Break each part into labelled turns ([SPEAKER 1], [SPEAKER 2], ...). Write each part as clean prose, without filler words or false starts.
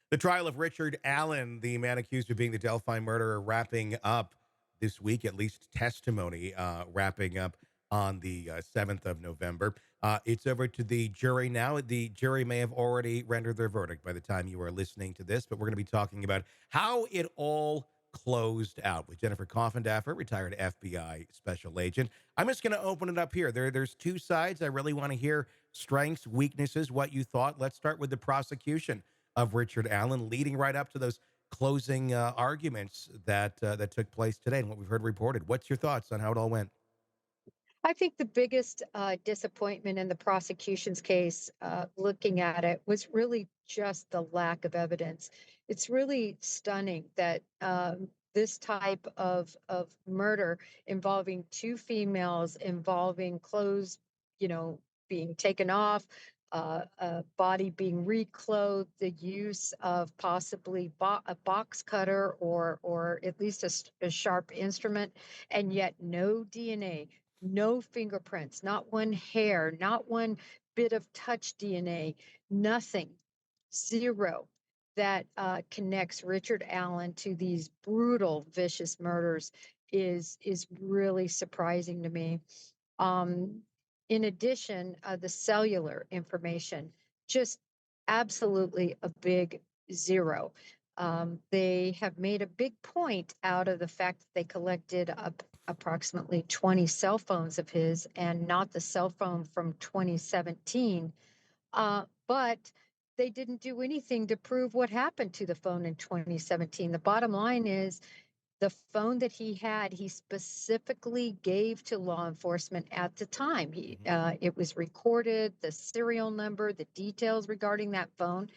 [SPEAKER 1] The trial of Richard Allen, the man accused of being the Delphi murderer, wrapping up this week, at least testimony wrapping up on the 7th of November. It's over to the jury now. The jury may have already rendered their verdict by the time you are listening to this, but we're going to be talking about how it all closed out with Jennifer Coffindaffer, retired FBI special agent. I'm just going to open it up here. There's two sides. I really want to hear strengths, weaknesses, what you thought. Let's start with the prosecution of Richard Allen, leading right up to those closing arguments that took place today and what we've heard reported. What's your thoughts on how it all went?
[SPEAKER 2] I think the biggest disappointment in the prosecution's case, looking at it, was really just the lack of evidence. It's really stunning that this type of murder involving two females, involving clothes, you know, being taken off, a body being reclothed, the use of possibly a box cutter or at least a sharp instrument, and yet no DNA, no fingerprints, not one hair, not one bit of touch DNA, nothing, zero that connects Richard Allen to these brutal, vicious murders is really surprising to me. Um, in addition, the cellular information, just absolutely a big zero. They have made a big point out of the fact that they collected approximately 20 cell phones of his and not the cell phone from 2017. But they didn't do anything to prove what happened to the phone in 2017. The bottom line is the phone that he had, he specifically gave to law enforcement at the time.
[SPEAKER 1] Mhm.
[SPEAKER 2] It was recorded, the serial number, the details regarding that phone.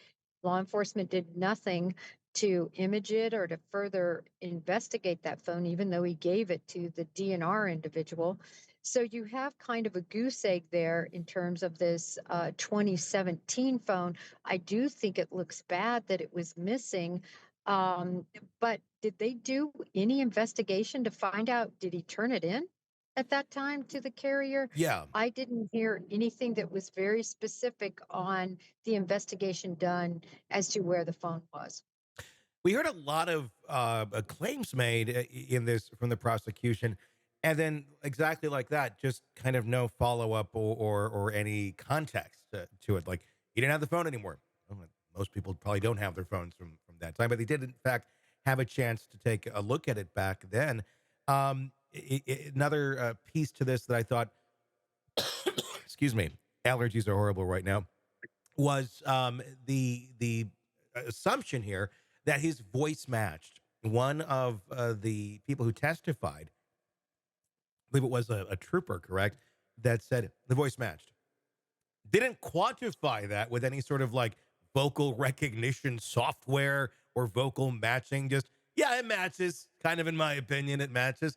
[SPEAKER 2] Law enforcement did nothing to image it or to further investigate that phone, even though he gave it to the DNR individual. So you have kind of a goose egg there in terms of this 2017 phone. I do think it looks bad that it was missing. But did they do any investigation to find out, did he turn it in at that time to the carrier?
[SPEAKER 1] Yeah,
[SPEAKER 2] I didn't hear anything that was very specific on the investigation done as to where the phone was.
[SPEAKER 1] we heard a lot of claims made in this from the prosecution, and then exactly like that, just kind of no follow up or any context to it. Like he didn't have the phone anymore. Well, most people probably don't have their phones from that time, but they did in fact have a chance to take a look at it back then. Another piece to this that I thought, excuse me, allergies are horrible right now, was the assumption here that his voice matched one of the people who testified. I believe it was a trooper, correct? That said the voice matched. Didn't quantify that with any sort of like vocal recognition software or vocal matching. Just yeah, it matches. Kind of, in my opinion, it matches.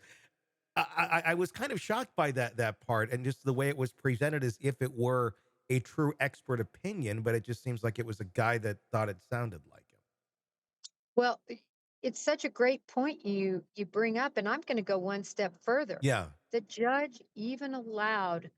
[SPEAKER 1] I was kind of shocked by that part and just the way it was presented as if it were a true expert opinion, but it just seems like it was a guy that thought it sounded like him.
[SPEAKER 2] Well, it's such a great point you bring up, and I'm going to go one step further.
[SPEAKER 1] Yeah.
[SPEAKER 2] The judge even allowed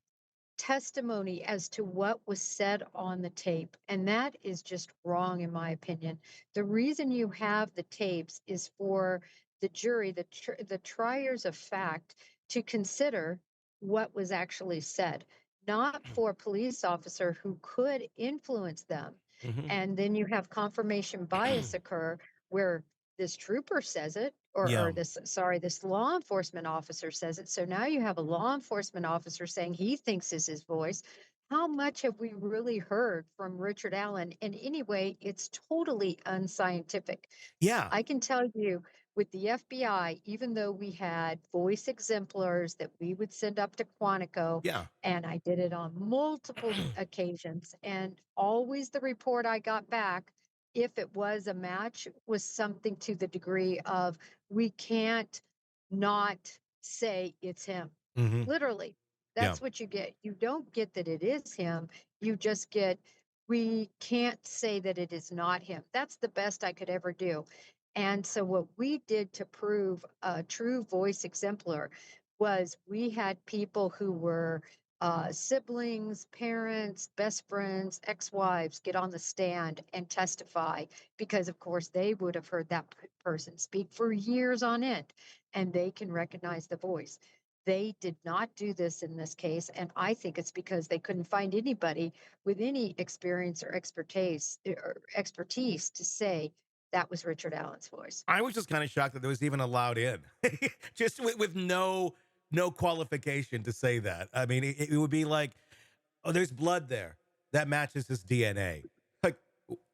[SPEAKER 2] testimony as to what was said on the tape. And that is just wrong, in my opinion. The reason you have the tapes is for the jury, the triers of fact, to consider what was actually said, not for a police officer who could influence them.
[SPEAKER 1] Hmm.
[SPEAKER 2] And then you have confirmation bias occur where this trooper says it,
[SPEAKER 1] Yeah.
[SPEAKER 2] or this, sorry, this law enforcement officer says it. So now you have a law enforcement officer saying he thinks is his voice. How much have we really heard from Richard Allen? And anyway, it's totally unscientific.
[SPEAKER 1] Yeah.
[SPEAKER 2] I can tell you with the FBI, even though we had voice exemplars that we would send up to Quantico,
[SPEAKER 1] Yeah.
[SPEAKER 2] and I did it on multiple occasions, and always the report I got back, if it was a match, was something to the degree of, we can't not say it's him.
[SPEAKER 1] Hmm.
[SPEAKER 2] Literally,
[SPEAKER 1] Yeah.
[SPEAKER 2] that's what you get. You don't get that it is him. You just get, we can't say that it is not him. That's the best I could ever do. And so, what we did to prove a true voice exemplar was we had people who were siblings, parents, best friends, ex-wives get on the stand and testify because, of course, they would have heard that person speak for years on end and they can recognize the voice. They did not do this in this case. And I think it's because they couldn't find anybody with any experience or expertise to say that was Richard Allen's voice.
[SPEAKER 1] I was just kind of shocked that there was even allowed in, just with no qualification to say that. I mean, it would be like, oh, there's blood there that matches his DNA. Like,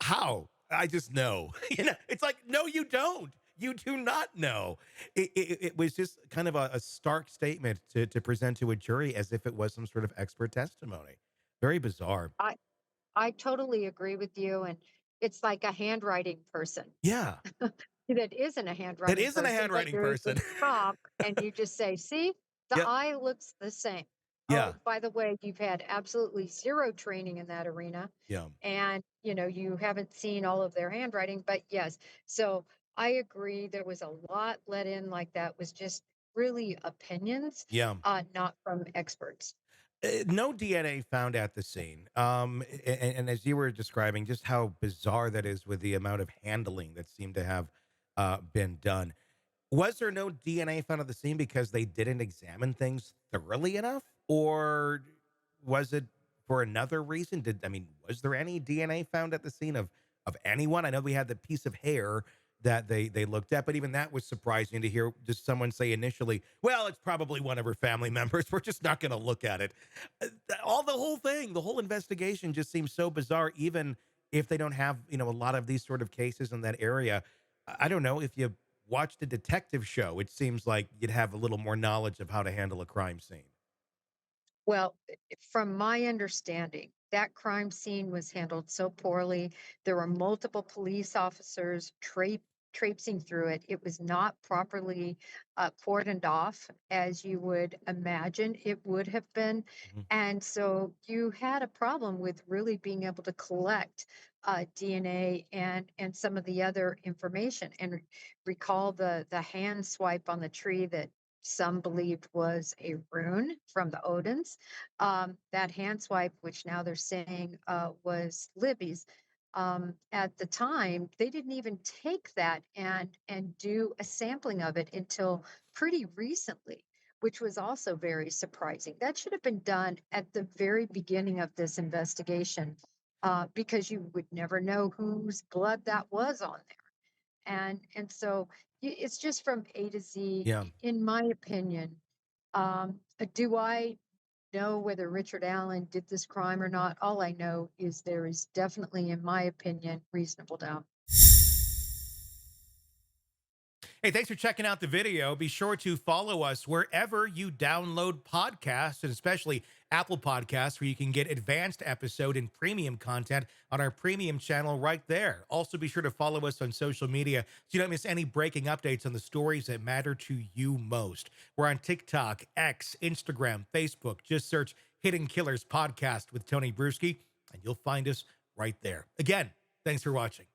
[SPEAKER 1] how? I just know. It's like, no, you don't. You do not know. It was just kind of a stark statement to present to a jury as if it was some sort of expert testimony. Very bizarre.
[SPEAKER 2] I I totally agree with you. And it's like a handwriting person
[SPEAKER 1] Yeah,
[SPEAKER 2] that isn't a
[SPEAKER 1] that
[SPEAKER 2] handwriting
[SPEAKER 1] isn't a
[SPEAKER 2] person, but
[SPEAKER 1] handwriting
[SPEAKER 2] you're
[SPEAKER 1] person.
[SPEAKER 2] the cop and you just say, see, the
[SPEAKER 1] Yep.
[SPEAKER 2] eye looks the same.
[SPEAKER 1] Yeah.
[SPEAKER 2] Oh, by the way, you've had absolutely zero training in that arena.
[SPEAKER 1] Yeah.
[SPEAKER 2] And, you haven't seen all of their handwriting, but yes. So I agree. There was a lot let in like that was just really opinions,
[SPEAKER 1] Yeah.
[SPEAKER 2] not from experts.
[SPEAKER 1] No DNA found at the scene. And as you were describing, just how bizarre that is with the amount of handling that seemed to have been done. Was there no DNA found at the scene because they didn't examine things thoroughly enough, or was it for another reason? Was there any DNA found at the scene of anyone? I know we had the piece of hair that they looked at, but even that was surprising to hear just someone say initially, "Well, it's probably one of her family members. We're just not going to look at it." All the whole thing, the whole investigation just seems so bizarre, even if they don't have a lot of these sort of cases in that area. I don't know if you watched a detective show, it seems like you'd have a little more knowledge of how to handle a crime scene.
[SPEAKER 2] Well, from my understanding, that crime scene was handled so poorly. There were multiple police officers traipsing through it. It was not properly cordoned off, as you would imagine it would have been.
[SPEAKER 1] Mhm.
[SPEAKER 2] And so you had a problem with really being able to collect DNA and some of the other information. And recall the hand swipe on the tree that some believed was a rune from the Odins. That hand swipe, which now they're saying was Libby's, at the time they didn't even take that and do a sampling of it until pretty recently, which was also very surprising. That should have been done at the very beginning of this investigation, because you would never know whose blood that was on there. And so it's just from A to Z,
[SPEAKER 1] Yeah.
[SPEAKER 2] in my opinion. Do I know whether Richard Allen did this crime or not? All I know is there is definitely, in my opinion, reasonable doubt.
[SPEAKER 1] Hey, thanks for checking out the video. Be sure to follow us wherever you download podcasts, and especially Apple Podcasts, where you can get advanced episode and premium content on our premium channel right there. Also, be sure to follow us on social media so you don't miss any breaking updates on the stories that matter to you most. We're on TikTok, X, Instagram, Facebook. Just search Hidden Killers Podcast with Tony Bruschi, and you'll find us right there. Again, thanks for watching.